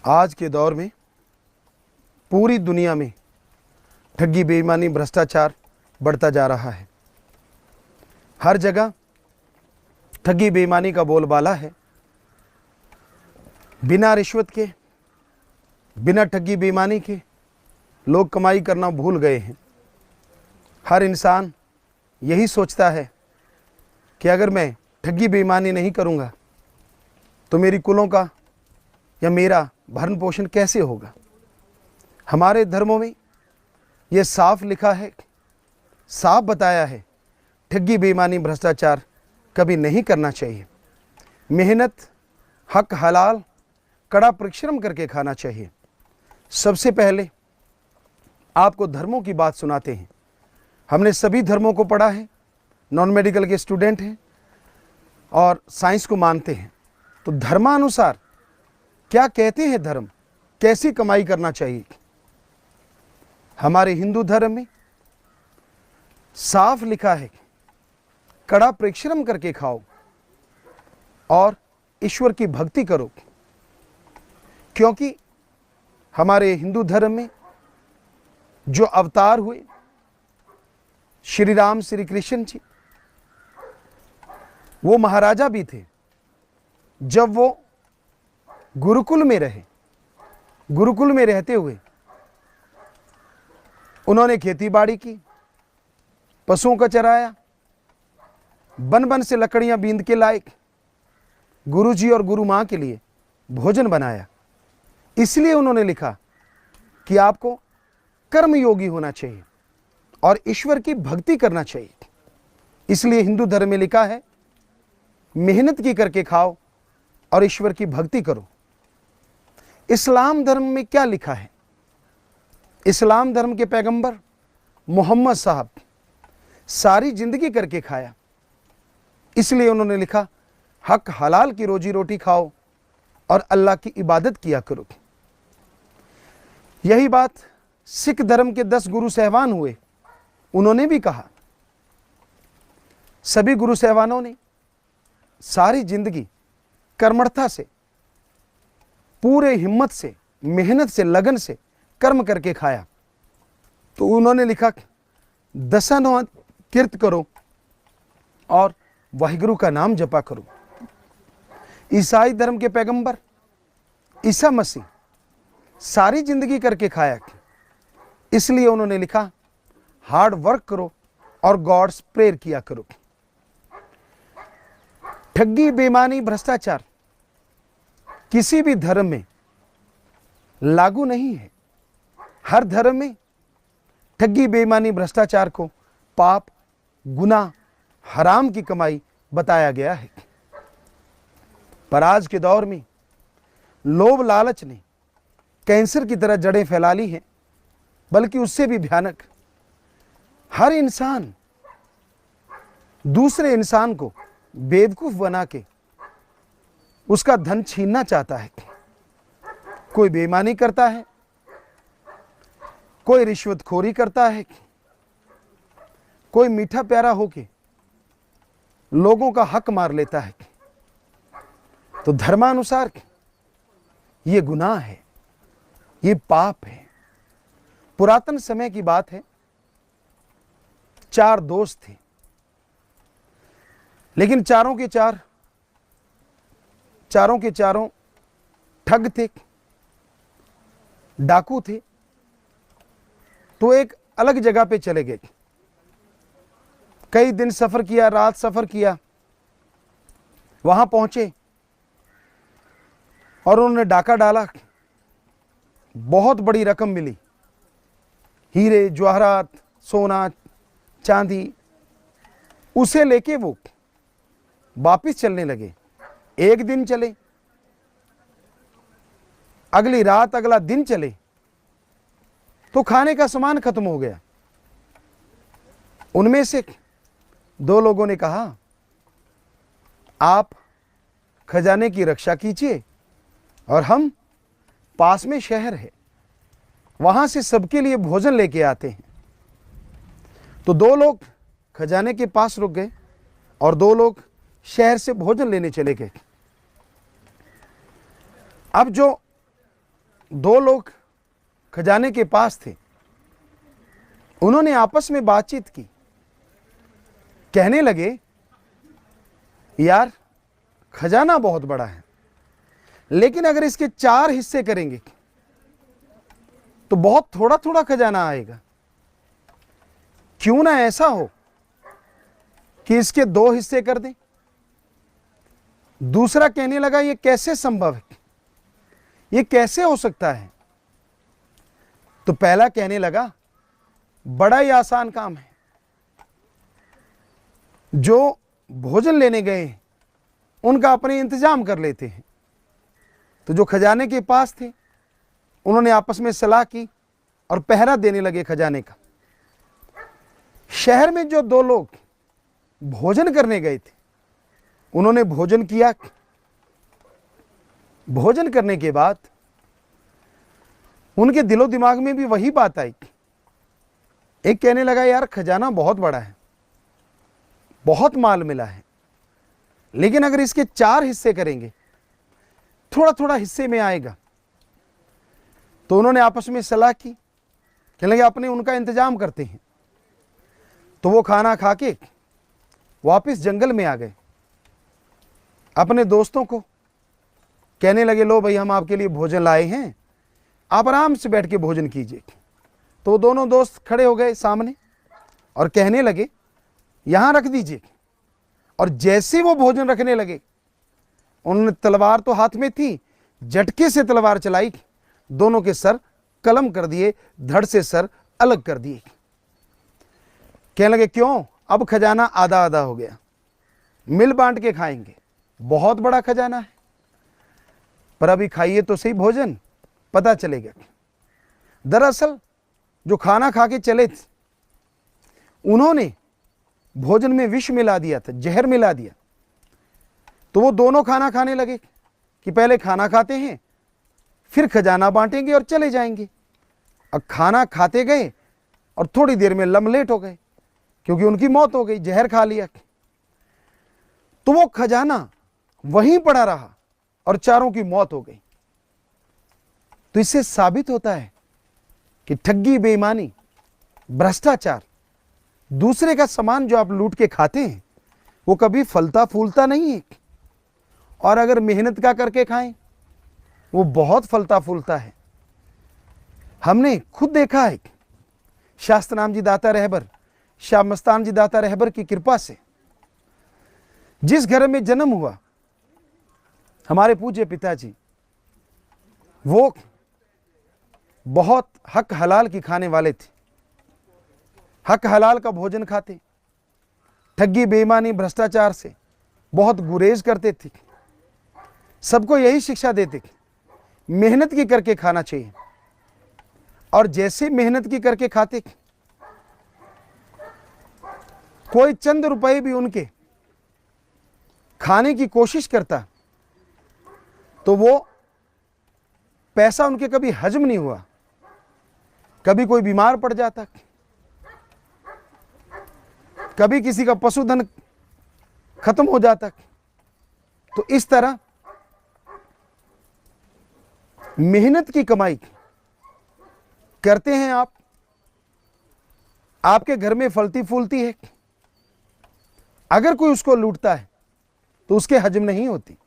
आज के दौर में पूरी दुनिया में ठगी, बेईमानी, भ्रष्टाचार बढ़ता जा रहा है। हर जगह ठगी बेईमानी का बोलबाला है। बिना रिश्वत के, बिना ठगी बेईमानी के लोग कमाई करना भूल गए हैं। हर इंसान यही सोचता है कि अगर मैं ठगी बेईमानी नहीं करूँगा तो मेरी कुलों का या मेरा भरण पोषण कैसे होगा। हमारे धर्मों में ये साफ लिखा है, साफ बताया है, ठगी बेईमानी भ्रष्टाचार कभी नहीं करना चाहिए। मेहनत, हक हलाल, कड़ा परिश्रम करके खाना चाहिए। सबसे पहले आपको धर्मों की बात सुनाते हैं। हमने सभी धर्मों को पढ़ा है, नॉन मेडिकल के स्टूडेंट हैं और साइंस को मानते हैं। तो धर्मानुसार क्या कहते हैं धर्म, कैसी कमाई करना चाहिए। हमारे हिंदू धर्म में साफ लिखा है, कड़ा परिश्रम करके खाओ और ईश्वर की भक्ति करो। क्योंकि हमारे हिंदू धर्म में जो अवतार हुए, श्री राम, श्री कृष्ण जी, वो महाराजा भी थे। जब वो गुरुकुल में रहे, गुरुकुल में रहते हुए उन्होंने खेती बाड़ी की, पशुओं का चराया, बन बन से लकड़ियां बींद के लाए, गुरु जी और गुरु मां के लिए भोजन बनाया। इसलिए उन्होंने लिखा कि आपको कर्मयोगी होना चाहिए और ईश्वर की भक्ति करना चाहिए। इसलिए हिंदू धर्म में लिखा है, मेहनत की करके खाओ और ईश्वर की भक्ति करो। इस्लाम धर्म में क्या लिखा है? इस्लाम धर्म के पैगंबर मोहम्मद साहब सारी जिंदगी करके खाया। इसलिए उन्होंने लिखा, हक हलाल की रोजी रोटी खाओ और अल्लाह की इबादत किया करो। यही बात सिख धर्म के 10 गुरु सहवान हुए, उन्होंने भी कहा। सभी गुरु सहवानों ने सारी जिंदगी कर्मठता से, पूरे हिम्मत से, मेहनत से, लगन से कर्म करके खाया। तो उन्होंने लिखा, दशानुवाद कीर्त करो और वाहिगुरु का नाम जपा करो। ईसाई धर्म के पैगंबर ईसा मसीह सारी जिंदगी करके खाया। इसलिए उन्होंने लिखा, हार्ड वर्क करो और गॉड्स प्रेयर किया करो। ठगी, बेईमानी, भ्रष्टाचार किसी भी धर्म में लागू नहीं है। हर धर्म में ठगी, बेईमानी, भ्रष्टाचार को पाप, गुनाह, हराम की कमाई बताया गया है। पर आज के दौर में लोभ लालच ने कैंसर की तरह जड़ें फैला ली हैं, बल्कि उससे भी भयानक। हर इंसान दूसरे इंसान को बेवकूफ बना के उसका धन छीनना चाहता है। कोई बेईमानी करता है, कोई रिश्वतखोरी करता है, कोई मीठा प्यारा होके लोगों का हक मार लेता है। तो धर्मानुसार ये गुनाह है, ये पाप है। पुरातन समय की बात है, 4 दोस्त थे, लेकिन चारों के चारों ठग थे, डाकू थे। तो एक अलग जगह पे चले गए। कई दिन सफर किया, रात सफर किया, वहां पहुंचे और उन्होंने डाका डाला। बहुत बड़ी रकम मिली, हीरे जवाहरात, सोना चांदी। उसे लेके वो वापिस चलने लगे। एक दिन चले, अगली रात, अगला दिन चले, तो खाने का सामान खत्म हो गया। उनमें से 2 लोगों ने कहा, आप खजाने की रक्षा कीजिए और हम पास में शहर है, वहां से सबके लिए भोजन लेके आते हैं। तो 2 लोग खजाने के पास रुक गए और 2 लोग शहर से भोजन लेने चले गए। अब जो दो लोग खजाने के पास थे, उन्होंने आपस में बातचीत की, कहने लगे यार खजाना बहुत बड़ा है, लेकिन अगर इसके 4 हिस्से करेंगे तो बहुत थोड़ा थोड़ा खजाना आएगा। क्यों ना ऐसा हो कि इसके 2 हिस्से कर दें। दूसरा कहने लगा ये कैसे संभव है, ये कैसे हो सकता है। तो पहला कहने लगा बड़ा ही आसान काम है, जो भोजन लेने गए उनका अपने इंतजाम कर लेते हैं। तो जो खजाने के पास थे उन्होंने आपस में सलाह की और पहरा देने लगे खजाने का। शहर में जो 2 लोग भोजन करने गए थे उन्होंने भोजन किया। भोजन करने के बाद उनके दिलो दिमाग में भी वही बात आई। एक कहने लगा यार खजाना बहुत बड़ा है, बहुत माल मिला है, लेकिन अगर इसके 4 हिस्से करेंगे थोड़ा थोड़ा हिस्से में आएगा। तो उन्होंने आपस में सलाह की, कहने लगे अपने उनका इंतजाम करते हैं। तो वो खाना खा के वापस जंगल में आ गए। अपने दोस्तों को कहने लगे लो भाई हम आपके लिए भोजन लाए हैं, आप आराम से बैठ के भोजन कीजिए। तो वो दोनों दोस्त खड़े हो गए सामने और कहने लगे यहां रख दीजिए। और जैसे वो भोजन रखने लगे उन्होंने तलवार तो हाथ में थी, झटके से तलवार चलाई, दोनों के सर कलम कर दिए, धड़ से सर अलग कर दिए। कहने लगे क्यों, अब खजाना आधा आधा हो गया, मिल बांट के खाएंगे, बहुत बड़ा खजाना है, पर अभी खाइए तो सही भोजन, पता चलेगा। दरअसल जो खाना खा के चले थे उन्होंने भोजन में विष मिला दिया था, जहर मिला दिया। तो वो दोनों खाना खाने लगे कि पहले खाना खाते हैं फिर खजाना बांटेंगे और चले जाएंगे। अब खाना खाते गए और थोड़ी देर में लमलेट हो गए क्योंकि उनकी मौत हो गई, जहर खा लिया। तो वो खजाना वहीं पड़ा रहा और चारों की मौत हो गई। तो इससे साबित होता है कि ठगी, बेईमानी, भ्रष्टाचार, दूसरे का सामान जो आप लूट के खाते हैं वो कभी फलता फूलता नहीं है। और अगर मेहनत का करके खाएं वो बहुत फलता फूलता है। हमने खुद देखा है। शास्त्रनाम जी दाता रहबर, शाह मस्तान जी दाता रहबर की कृपा से जिस घर में जन्म हुआ हमारे पूज्य पिताजी, वो बहुत हक हलाल की खाने वाले थे, हक हलाल का भोजन खाते, ठगी, बेईमानी, भ्रष्टाचार से बहुत गुरेज करते थे। सबको यही शिक्षा देते कि मेहनत की करके खाना चाहिए। और जैसे मेहनत की करके खाते, कोई चंद रुपए भी उनके खाने की कोशिश करता तो वो पैसा उनके कभी हजम नहीं हुआ। कभी कोई बीमार पड़ जाता, कभी किसी का पशुधन खत्म हो जाता। तो इस तरह मेहनत की कमाई करते हैं आप, आपके घर में फलती फूलती है, अगर कोई उसको लूटता है तो उसके हजम नहीं होती।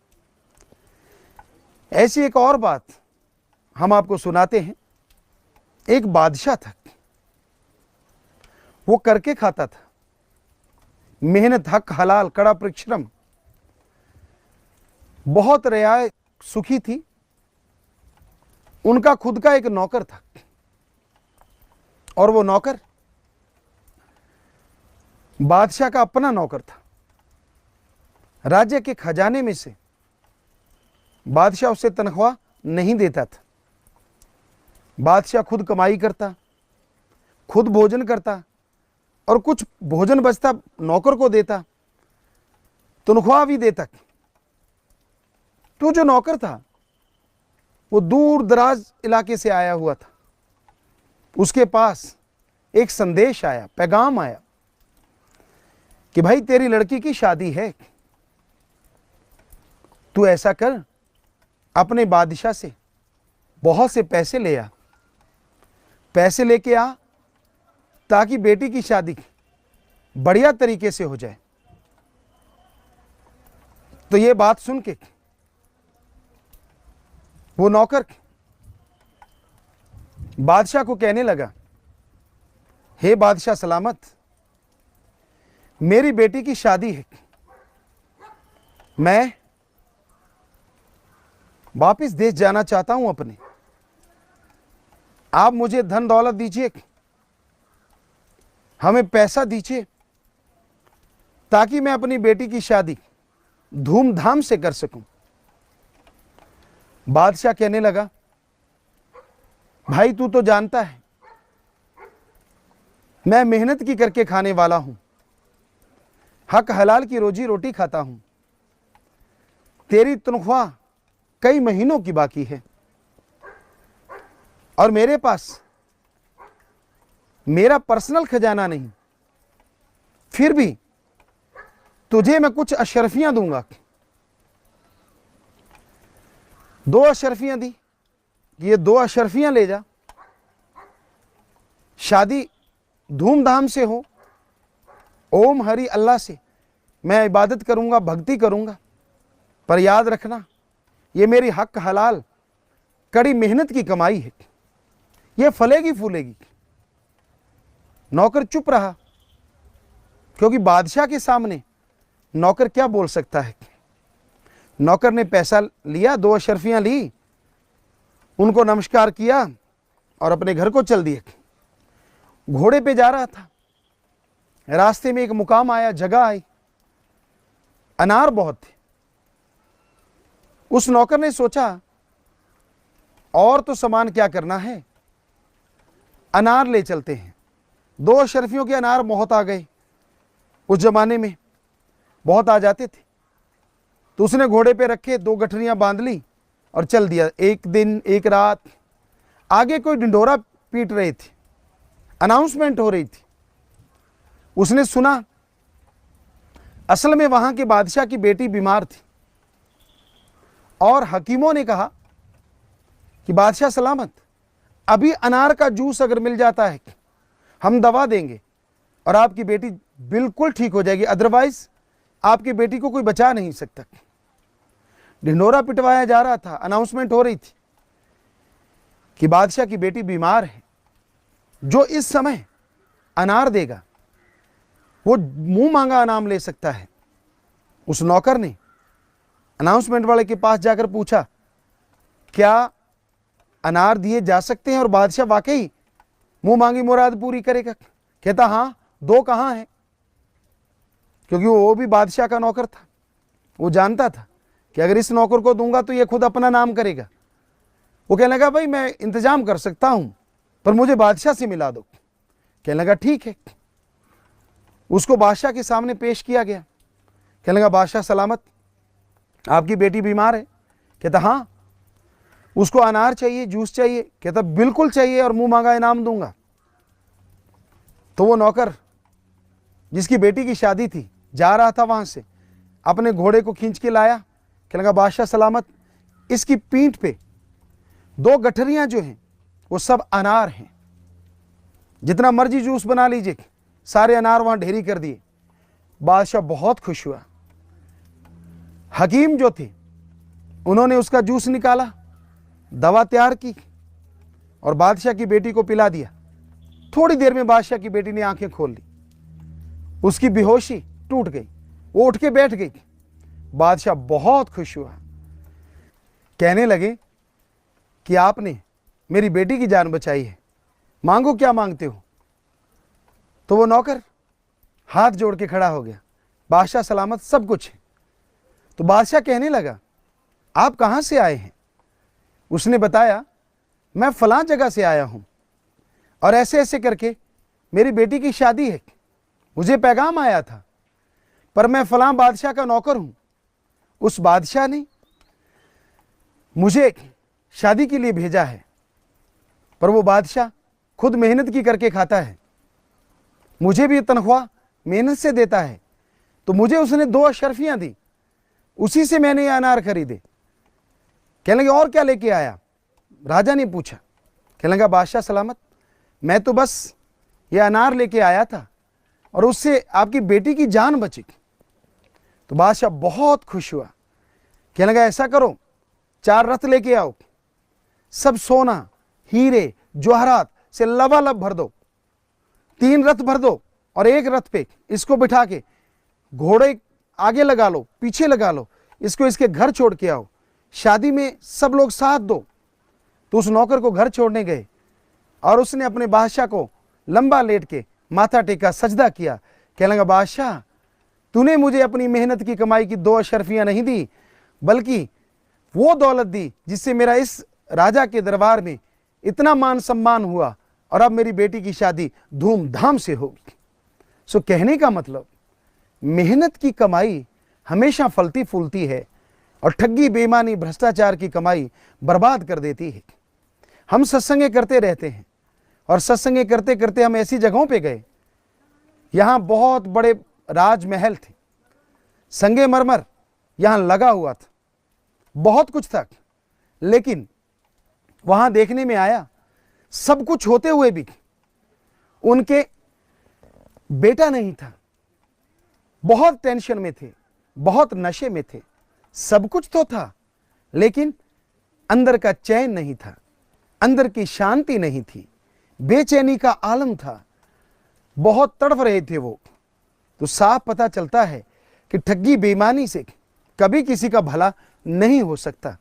ऐसी एक और बात हम आपको सुनाते हैं। एक बादशाह था, वो करके खाता था, मेहनत, हक हलाल, कड़ा परिश्रम, बहुत रियायत सुखी थी। उनका खुद का एक नौकर था और वो नौकर बादशाह का अपना नौकर था। राज्य के खजाने में से बादशाह उसे तनख्वाह नहीं देता था। बादशाह खुद कमाई करता, खुद भोजन करता और कुछ भोजन बचता नौकर को देता, तनख्वाह भी देता। तो जो नौकर था वो दूर दराज इलाके से आया हुआ था। उसके पास एक संदेश आया, पैगाम आया कि भाई तेरी लड़की की शादी है, तू ऐसा कर, अपने बादशाह से बहुत से पैसे ले आ, पैसे लेके आ ताकि बेटी की शादी बढ़िया तरीके से हो जाए। तो ये बात सुन के वो नौकर बादशाह को कहने लगा, हे बादशाह सलामत, मेरी बेटी की शादी है, मैं वापिस देश जाना चाहता हूं अपने, आप मुझे धन दौलत दीजिए, हमें पैसा दीजिए ताकि मैं अपनी बेटी की शादी धूमधाम से कर सकूं। बादशाह कहने लगा, भाई तू तो जानता है मैं मेहनत की करके खाने वाला हूं, हक हलाल की रोजी रोटी खाता हूं, तेरी तनख्वाह कई महीनों की बाकी है और मेरे पास मेरा पर्सनल खजाना नहीं, फिर भी तुझे मैं कुछ अशरफियां दूंगा। 2 अशरफियां दी, ये 2 अशरफियां ले जा, शादी धूमधाम से हो, ओम हरि अल्लाह से मैं इबादत करूंगा, भक्ति करूंगा, पर याद रखना ये मेरी हक हलाल कड़ी मेहनत की कमाई है, ये फलेगी फूलेगी। नौकर चुप रहा, क्योंकि बादशाह के सामने नौकर क्या बोल सकता है। नौकर ने पैसा लिया, 2 अशरफियां ली, उनको नमस्कार किया और अपने घर को चल दिए। घोड़े पे जा रहा था, रास्ते में एक मुकाम आया, जगह आई, अनार बहुत थे। उस नौकर ने सोचा और तो सामान क्या करना है, अनार ले चलते हैं। 2 अशरफियों के अनार बहुत आ गए, उस जमाने में बहुत आ जाते थे। तो उसने घोड़े पे रखे, 2 गठरियां बांध ली और चल दिया। एक दिन एक रात, आगे कोई ढिंढोरा पीट रहे थे, अनाउंसमेंट हो रही थी। उसने सुना असल में वहां के बादशाह की बेटी बीमार थी और हकीमों ने कहा कि बादशाह सलामत, अभी अनार का जूस अगर मिल जाता है हम दवा देंगे और आपकी बेटी बिल्कुल ठीक हो जाएगी, अदरवाइज आपकी बेटी को कोई बचा नहीं सकता। ढिंढोरा पिटवाया जा रहा था, अनाउंसमेंट हो रही थी कि बादशाह की बेटी बीमार है, जो इस समय अनार देगा वो मुंह मांगा इनाम ले सकता है। उस नौकर ने अनाउंसमेंट वाले के पास जाकर पूछा, क्या अनार दिए जा सकते हैं और बादशाह वाकई मुंह मांगी मुराद पूरी करेगा? कहता हाँ, 2 कहाँ हैं, क्योंकि वो भी बादशाह का नौकर था। वो जानता था कि अगर इस नौकर को दूंगा तो ये खुद अपना नाम करेगा। वो कहने लगा, भाई मैं इंतजाम कर सकता हूं, पर मुझे बादशाह से मिला दो। कहने लगा ठीक है। उसको बादशाह के सामने पेश किया गया। कहने लगा, बादशाह सलामत, आपकी बेटी बीमार है। कहता हाँ। उसको अनार चाहिए, जूस चाहिए? कहता बिल्कुल चाहिए और मुंह मांगा इनाम दूंगा। तो वो नौकर जिसकी बेटी की शादी थी जा रहा था, वहां से अपने घोड़े को खींच के लाया। कहने लगा, बादशाह सलामत, इसकी पीठ पे 2 गठरियां जो हैं वो सब अनार हैं, जितना मर्जी जूस बना लीजिए। सारे अनार वहां ढेरी कर दिए। बादशाह बहुत खुश हुआ। हकीम जो थे उन्होंने उसका जूस निकाला, दवा तैयार की और बादशाह की बेटी को पिला दिया। थोड़ी देर में बादशाह की बेटी ने आंखें खोल ली, उसकी बेहोशी टूट गई, वो उठ के बैठ गई। बादशाह बहुत खुश हुआ, कहने लगे कि आपने मेरी बेटी की जान बचाई है, मांगो क्या मांगते हो। तो वो नौकर हाथ जोड़ के खड़ा हो गया, बादशाह सलामत, सब कुछ है। तो बादशाह कहने लगा, आप कहां से आए हैं? उसने बताया, मैं फलां जगह से आया हूं और ऐसे ऐसे करके मेरी बेटी की शादी है, मुझे पैगाम आया था, पर मैं फलां बादशाह का नौकर हूं। उस बादशाह ने मुझे शादी के लिए भेजा है, पर वो बादशाह खुद मेहनत की करके खाता है, मुझे भी तनख्वाह मेहनत से देता है, तो मुझे उसने 2 अशरफियां दी, उसी से मैंने ये अनार खरीदे। कहने लगे, और क्या लेके आया? राजा ने पूछा, कहने लगा बादशाह सलामत, मैं तो बस ये अनार लेके आया था और उससे आपकी बेटी की जान बची। तो बादशाह बहुत खुश हुआ, कहने लगा ऐसा करो 4 रथ लेके आओ, सब सोना हीरे जवाहरात से लबालब भर दो, 3 रथ भर दो और एक रथ पे इसको बिठा के घोड़े आगे लगा लो, पीछे लगा लो, इसको इसके घर छोड़ के आओ, शादी में सब लोग साथ दो। तो उस नौकर को घर छोड़ने गए और उसने अपने बादशाह को लंबा लेट के माथा टेका, सजदा किया, कहने लगा बादशाह तूने मुझे अपनी मेहनत की कमाई की 2 अशरफियां नहीं दी, बल्कि वो दौलत दी जिससे मेरा इस राजा के दरबार में इतना मान सम्मान हुआ और अब मेरी बेटी की शादी धूमधाम से होगी। सो कहने का मतलब मेहनत की कमाई हमेशा फलती फूलती है और ठगी बेईमानी भ्रष्टाचार की कमाई बर्बाद कर देती है। हम सत्संगे करते रहते हैं और सत्संगे करते करते हम ऐसी जगहों पे गए, यहाँ बहुत बड़े राजमहल थे, संगमरमर यहाँ लगा हुआ था, बहुत कुछ था, लेकिन वहां देखने में आया सब कुछ होते हुए भी उनके बेटा नहीं था। बहुत टेंशन में थे, बहुत नशे में थे, सब कुछ तो था लेकिन अंदर का चैन नहीं था, अंदर की शांति नहीं थी, बेचैनी का आलम था, बहुत तड़प रहे थे वो। तो साफ पता चलता है कि ठगी बेईमानी से कभी किसी का भला नहीं हो सकता।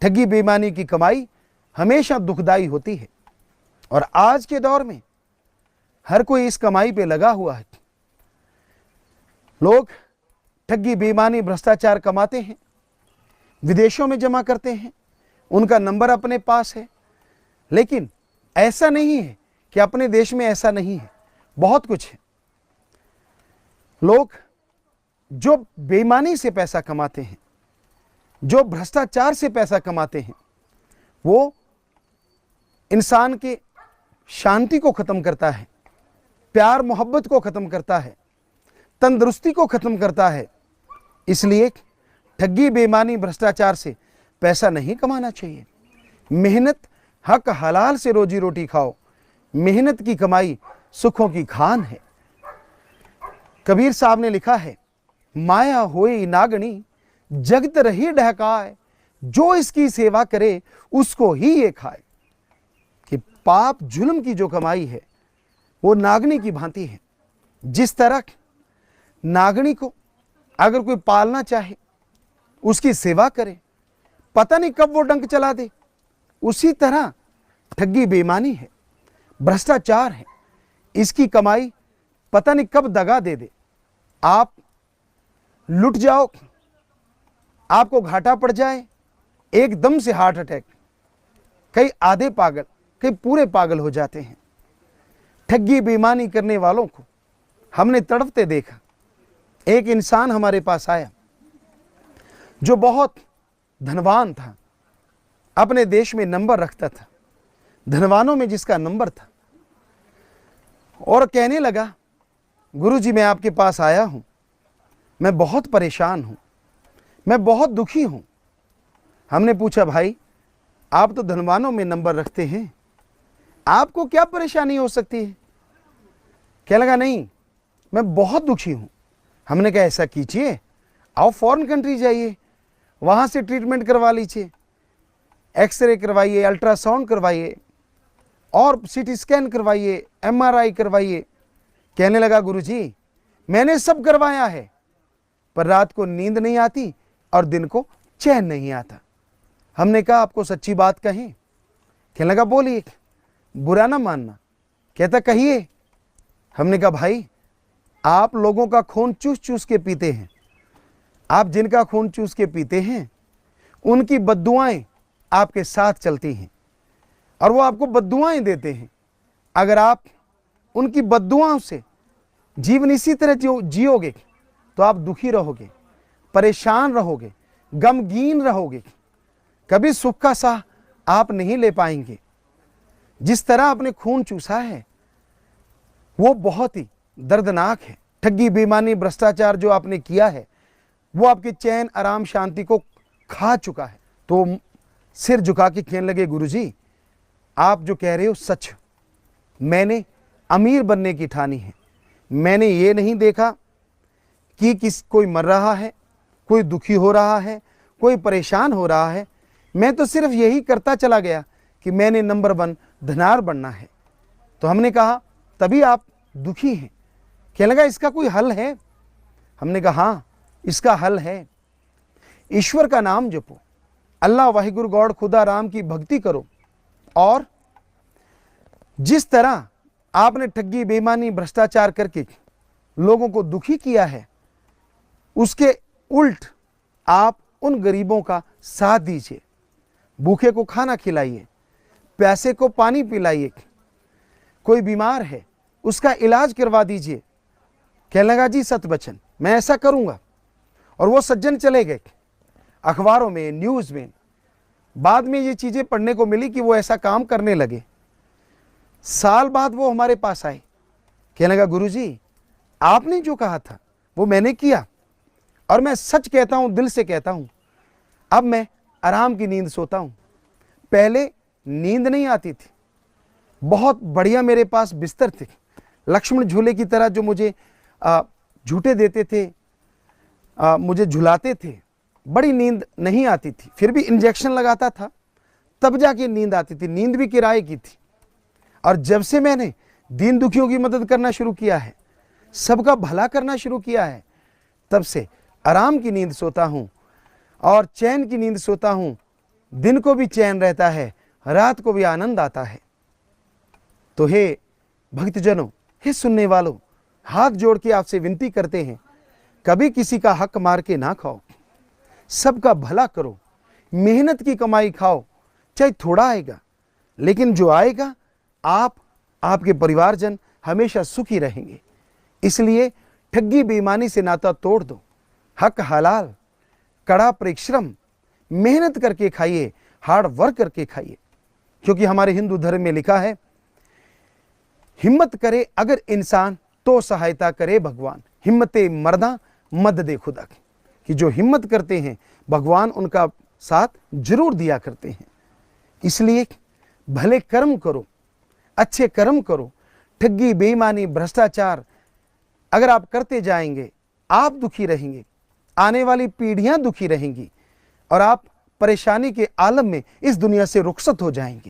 ठगी बेईमानी की कमाई हमेशा दुखदाई होती है और आज के दौर में हर कोई इस कमाई पे लगा हुआ है। लोग ठगी बेईमानी भ्रष्टाचार कमाते हैं, विदेशों में जमा करते हैं, उनका नंबर अपने पास है, लेकिन ऐसा नहीं है कि अपने देश में ऐसा नहीं है, बहुत कुछ है। लोग जो बेईमानी से पैसा कमाते हैं, जो भ्रष्टाचार से पैसा कमाते हैं, वो इंसान के शांति को खत्म करता है, प्यार मोहब्बत को खत्म करता है, तंदुरुस्ती को खत्म करता है। इसलिए ठगी बेईमानी भ्रष्टाचार से पैसा नहीं कमाना चाहिए। मेहनत हक हलाल से रोजी रोटी खाओ, मेहनत की कमाई सुखों की खान है। कबीर साहब ने लिखा है, माया होई नागणी जगत रही ढहकाए, जो इसकी सेवा करे उसको ही ये खाए। कि पाप जुल्म की जो कमाई है वो नागनी की भांति है। जिस तरह नागनी को अगर कोई पालना चाहे, उसकी सेवा करे, पता नहीं कब वो डंक चला दे, उसी तरह ठगी बेईमानी है, भ्रष्टाचार है, इसकी कमाई पता नहीं कब दगा दे दे। आप लुट जाओ, आपको घाटा पड़ जाए, एकदम से हार्ट अटैक, कई आधे पागल, कई पूरे पागल हो जाते हैं। ठगी बेईमानी करने वालों को हमने तड़पते देखा। एक इंसान हमारे पास आया जो बहुत धनवान था, अपने देश में नंबर रखता था, धनवानों में जिसका नंबर था, और कहने लगा, गुरुजी मैं आपके पास आया हूं, मैं बहुत परेशान हूं, मैं बहुत दुखी हूं। हमने पूछा, भाई आप तो धनवानों में नंबर रखते हैं, आपको क्या परेशानी हो सकती है? क्या लगा, नहीं मैं बहुत दुखी हूं। हमने कहा ऐसा कीजिए, आओ फॉरेन कंट्री जाइए, वहां से ट्रीटमेंट करवा लीजिए, एक्सरे करवाइए, अल्ट्रासाउंड करवाइए और सीटी स्कैन करवाइए, MRI करवाइए। कहने लगा, गुरुजी मैंने सब करवाया है, पर रात को नींद नहीं आती और दिन को चैन नहीं आता। हमने कहा आपको सच्ची बात कहें? कहने लगा, बोलिए, बुरा ना मानना। कहता, कहिए। हमने कहा, भाई आप लोगों का खून चूस चूस के पीते हैं, आप जिनका खून चूस के पीते हैं उनकी बद्दुआएं आपके साथ चलती हैं और वो आपको बद्दुआएं देते हैं। अगर आप उनकी बद्दुआओं से जीवन इसी तरह जियोगे तो आप दुखी रहोगे, परेशान रहोगे, गमगीन रहोगे, कभी सुख का साह आप नहीं ले पाएंगे। जिस तरह आपने खून चूसा है वो बहुत ही दर्दनाक है। ठगी बेईमानी भ्रष्टाचार जो आपने किया है वो आपके चैन आराम शांति को खा चुका है। तो सिर झुका के कहने लगे, गुरुजी आप जो कह रहे हो सच, मैंने अमीर बनने की ठानी है। मैंने ये नहीं देखा कि कोई मर रहा है, कोई दुखी हो रहा है, कोई परेशान हो रहा है। मैं तो सिर्फ यही करता चला गया कि मैंने नंबर 1 धनार बनना है। तो हमने कहा तभी आप दुखी हैं। कहने लगा इसका कोई हल है? हमने कहा हाँ, इसका हल है। ईश्वर का नाम जपो, अल्लाह वाहिगुरु गॉड खुदा राम की भक्ति करो, और जिस तरह आपने ठगी बेईमानी भ्रष्टाचार करके लोगों को दुखी किया है, उसके उल्ट आप उन गरीबों का साथ दीजिए। भूखे को खाना खिलाइए, प्यासे को पानी पिलाइए, कोई बीमार है उसका इलाज करवा दीजिए। कहने लगा जी सत बचन, मैं ऐसा करूंगा। और वो सज्जन चले गए। अखबारों में, न्यूज़ में बाद में ये चीज़ें पढ़ने को मिली कि वो ऐसा काम करने लगे। साल बाद वो हमारे पास आए। कहने लगा गुरुजी आपने जो कहा था वो मैंने किया, और मैं सच कहता हूं, दिल से कहता हूं, अब मैं आराम की नींद सोता हूं। पहले नींद नहीं आती थी। बहुत बढ़िया मेरे पास बिस्तर थे, लक्ष्मण झूले की तरह, जो मुझे झूठे देते थे, मुझे झुलाते थे। बड़ी नींद नहीं आती थी, फिर भी इंजेक्शन लगाता था, तब जाके नींद आती थी। नींद भी किराए की थी। और जब से मैंने दीन दुखियों की मदद करना शुरू किया है, सबका भला करना शुरू किया है, तब से आराम की नींद सोता हूँ और चैन की नींद सोता हूँ। दिन को भी चैन रहता है, रात को भी आनंद आता है। तो हे भक्तजनों, हे सुनने वालों, हाथ जोड़ के आपसे विनती करते हैं, कभी किसी का हक मार के ना खाओ, सबका भला करो, मेहनत की कमाई खाओ, चाहे थोड़ा आएगा, लेकिन जो आएगा आप, आपके परिवारजन हमेशा सुखी रहेंगे। इसलिए ठगी बेईमानी से नाता तोड़ दो, हक हलाल, कड़ा परिश्रम, मेहनत करके खाइए, हार्ड वर्क करके खाइए। क्योंकि हमारे हिंदू धर्म में लिखा है, हिम्मत करे अगर इंसान तो सहायता करे भगवान, हिम्मते मर्दा मद दे खुदा की। कि जो हिम्मत करते हैं भगवान उनका साथ जरूर दिया करते हैं। इसलिए भले कर्म करो, अच्छे कर्म करो। ठगी बेईमानी भ्रष्टाचार अगर आप करते जाएंगे, आप दुखी रहेंगे, आने वाली पीढ़ियां दुखी रहेंगी, और आप परेशानी के आलम में इस दुनिया से रुखसत हो जाएंगे।